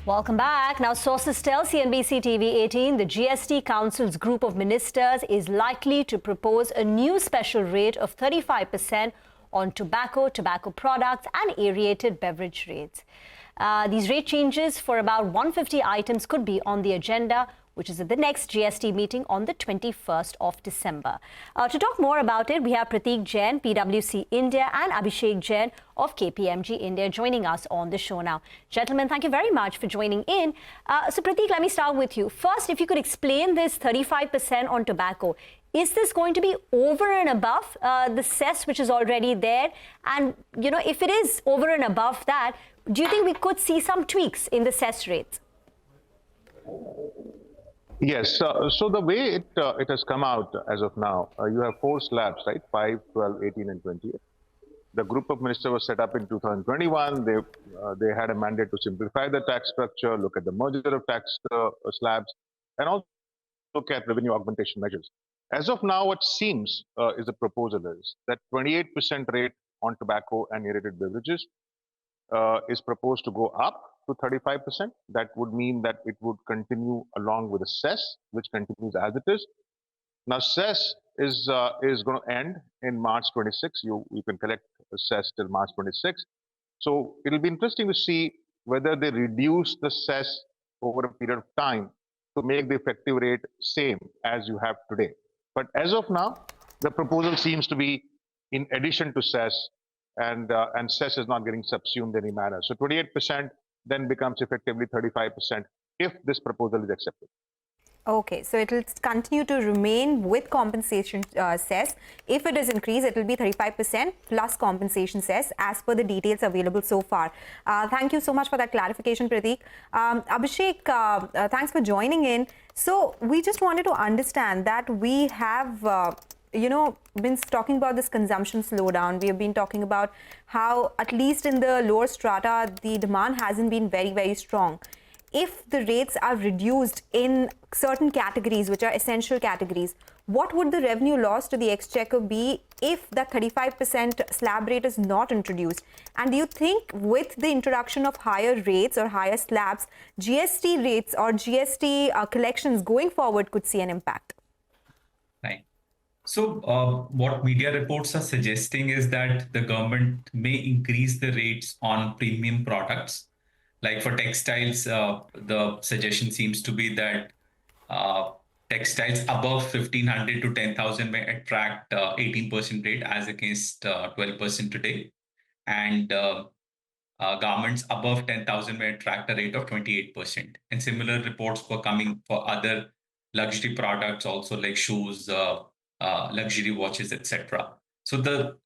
Welcome back. Now, sources tell CNBC TV 18 the GST Council's group of ministers is likely to propose a new special rate of 35% on tobacco, tobacco products and aerated beverage rates. These rate changes for about 150 items could be on the agenda, which is at the next GST meeting on the 21st of December. To talk more about it, we have Prateek Jain, PwC India, and Abhishek Jain of KPMG India joining us on the show now. Gentlemen, thank you very much for joining in. So Prateek, let me start with you. First, if you could explain this 35% on tobacco. Is this going to be over and above the cess which is already there? And, you know, if it is over and above that, do you think we could see some tweaks in the cess rates? Yes. So the way it has come out as of now, you have 4 slabs, right? 5, 12, 18, and 28. The group of ministers was set up in 2021. They had a mandate to simplify the tax structure, look at the merger of tax slabs, and also look at revenue augmentation measures. As of now, what seems is the proposal is that 28% rate on tobacco and aerated beverages is proposed to go up to 35%. That would mean that it would continue along with the cess, which continues as it is. Now, cess is going to end in March 26. You can collect cess till March 26. So it'll be interesting to see whether they reduce the cess over a period of time to make the effective rate same as you have today. But as of now, the proposal seems to be in addition to cess, and cess is not getting subsumed in any manner. So 28% then becomes effectively 35% if this proposal is accepted. Okay, so it will continue to remain with compensation cess. If it is increased, it will be 35% plus compensation cess as per the details available so far. Thank you so much for that clarification, Prateek. Abhishek, thanks for joining in. So we just wanted to understand that we have been talking about this consumption slowdown. We have been talking about how, at least in the lower strata, the demand hasn't been very, very strong. If the rates are reduced in certain categories, which are essential categories, what would the revenue loss to the exchequer be if that 35% slab rate is not introduced? And do you think with the introduction of higher rates or higher slabs, GST rates or GST collections going forward could see an impact? Right. So what media reports are suggesting is that the government may increase the rates on premium products. Like for textiles, the suggestion seems to be that textiles above 1,500 to 10,000 may attract 18% rate as against 12% today. And garments above 10,000 may attract a rate of 28%. And similar reports were coming for other luxury products also, like shoes, luxury watches, etc. So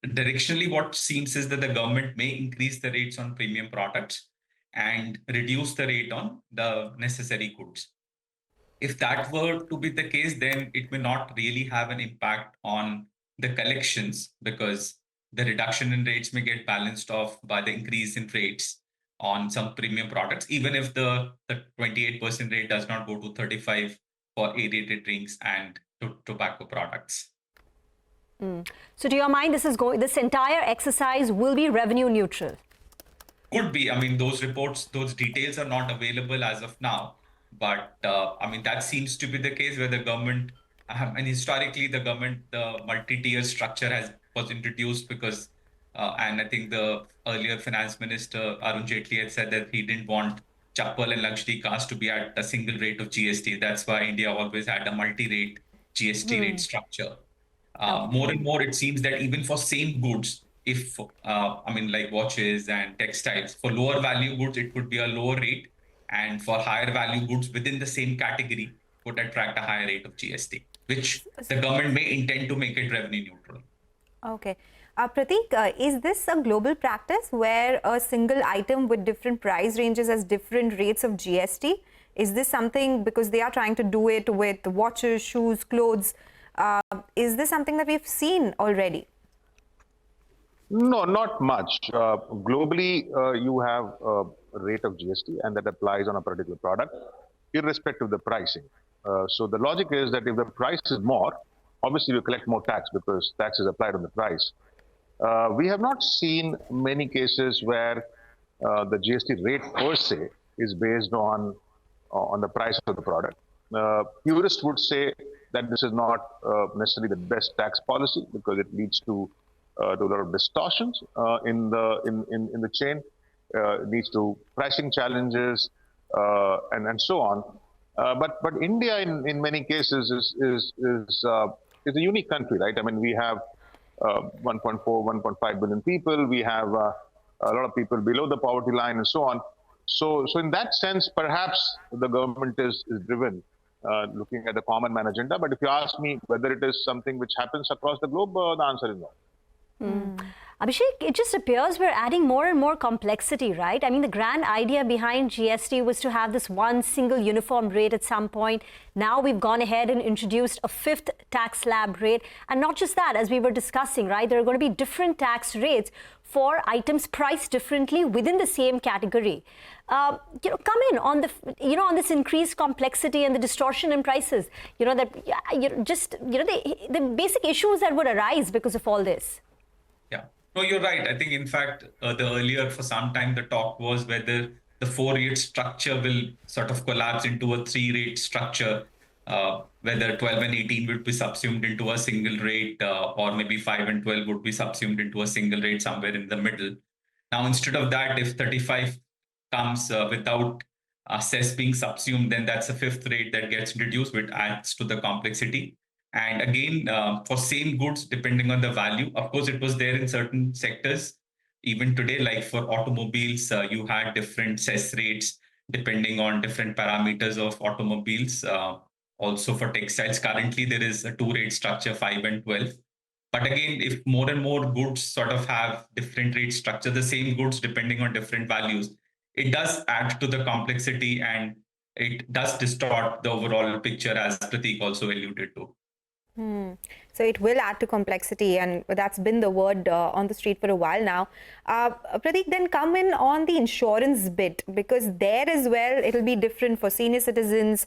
directionally what seems is that the government may increase the rates on premium products and reduce the rate on the necessary goods. If that were to be the case, then it may not really have an impact on the collections, because the reduction in rates may get balanced off by the increase in rates on some premium products, even if the 28% rate does not go to 35 for aerated drinks and tobacco products. So to your mind, this entire exercise will be revenue neutral? Could be. I mean, those reports, those details are not available as of now. But I mean, that seems to be the case where the government, and historically the government, the multi-tier structure was introduced because, and I think the earlier finance minister, Arun Jaitley, had said that he didn't want chappal and luxury cars to be at a single rate of GST. That's why India always had a multi-rate GST rate structure. More and more, it seems that even for same goods, if, I mean, like watches and textiles, for lower value goods, it could be a lower rate. And for higher value goods within the same category would attract a higher rate of GST, which the government may intend to make it revenue neutral. Okay. Prateek, is this a global practice where a single item with different price ranges has different rates of GST? Is this something, because they are trying to do it with watches, shoes, clothes, is this something that we've seen already? No, not much. Globally, you have a rate of GST, and that applies on a particular product, irrespective of the pricing. So the logic is that if the price is more, obviously you collect more tax because tax is applied on the price. We have not seen many cases where the GST rate per se is based on the price of the product. Purists would say that this is not necessarily the best tax policy because it leads to a lot of distortions in the chain. It leads to pricing challenges and so on. But India in many cases is a unique country, right? I mean, we have 1.4, 1.5 billion people. We have a lot of people below the poverty line and so on. So in that sense, perhaps the government is driven looking at the common man agenda. But if you ask me whether it is something which happens across the globe, the answer is no. Abhishek, it just appears we're adding more and more complexity, right? I mean, the grand idea behind GST was to have this one single uniform rate at some point. Now we've gone ahead and introduced a fifth tax slab rate. And not just that, as we were discussing, right, there are going to be different tax rates for items priced differently within the same category. Come in on the, on this increased complexity and the distortion in prices. The basic issues that would arise because of all this. Yeah, no, you're right. I think, in fact, the earlier for some time, the talk was whether the 4-rate structure will sort of collapse into a 3-rate structure, whether 12 and 18 would be subsumed into a single rate, or maybe 5 and 12 would be subsumed into a single rate somewhere in the middle. Now, instead of that, if 35 comes without cess being subsumed, then that's a 5th rate that gets introduced, which adds to the complexity. And again, for same goods, depending on the value, of course, it was there in certain sectors. Even today, like for automobiles, you had different cess rates depending on different parameters of automobiles. Also for textiles, currently there is a 2-rate structure, 5 and 12. But again, if more and more goods sort of have different rate structure, the same goods depending on different values, it does add to the complexity and it does distort the overall picture, as Prateek also alluded to. So it will add to complexity, and that's been the word on the street for a while now. Prateek, then come in on the insurance bit, because there as well, it'll be different for senior citizens.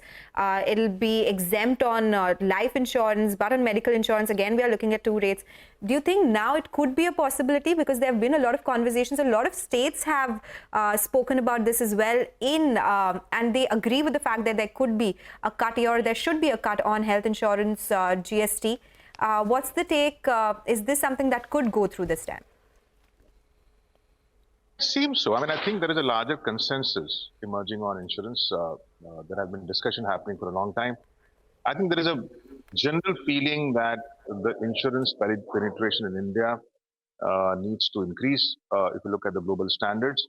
It'll be exempt on life insurance, but on medical insurance, again, we are looking at 2 rates. Do you think now it could be a possibility? Because there have been a lot of conversations. A lot of states have spoken about this as well, and they agree with the fact that there could be a cut, or there should be a cut on health insurance GST. What's the take? Is this something that could go through this time? It seems so. I mean, I think there is a larger consensus emerging on insurance. There have been discussion happening for a long time. I think there is a general feeling that the insurance penetration in India needs to increase if you look at the global standards,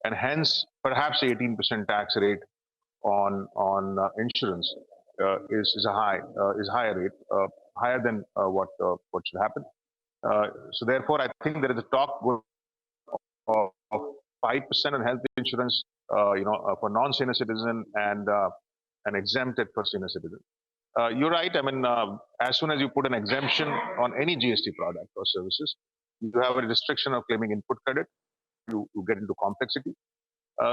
and hence perhaps 18% tax rate on insurance is a higher rate, higher than what should happen. So therefore, I think there is a talk of 5% on health insurance, for non-senior citizen and exempted for senior citizen. You're right. I mean, as soon as you put an exemption on any GST product or services, you have a restriction of claiming input credit. You get into complexity.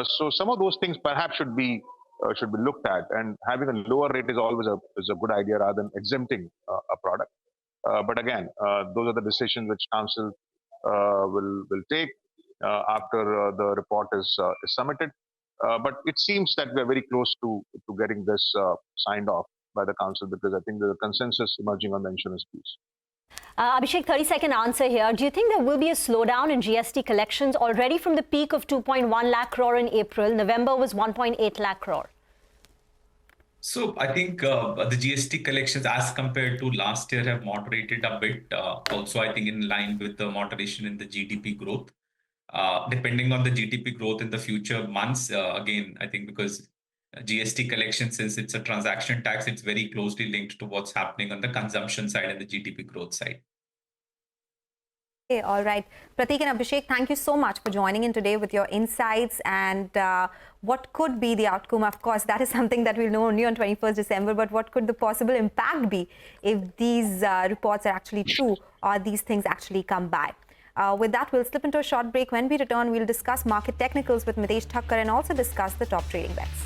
So some of those things perhaps should be looked at, and having a lower rate is always a good idea rather than exempting a product. But again, those are the decisions which Council will take after the report is submitted. But it seems that we are very close to getting this signed off by the Council, because I think there's a consensus emerging on the insurance piece. Abhishek, 30-second answer here. Do you think there will be a slowdown in GST collections already from the peak of 2.1 lakh crore in April? November was 1.8 lakh crore. So I think the GST collections as compared to last year have moderated a bit. Also, I think in line with the moderation in the GDP growth. Depending on the GDP growth in the future months, again, I think because GST collection, since it's a transaction tax, it's very closely linked to what's happening on the consumption side and the GDP growth side. Okay, all right. Prateek and Abhishek, thank you so much for joining in today with your insights and what could be the outcome. Of course, that is something that we'll know only on 21st December, but what could the possible impact be if these reports are actually true or these things actually come by? With that, we'll slip into a short break. When we return, we'll discuss market technicals with Mitesh Thakkar and also discuss the top trading bets.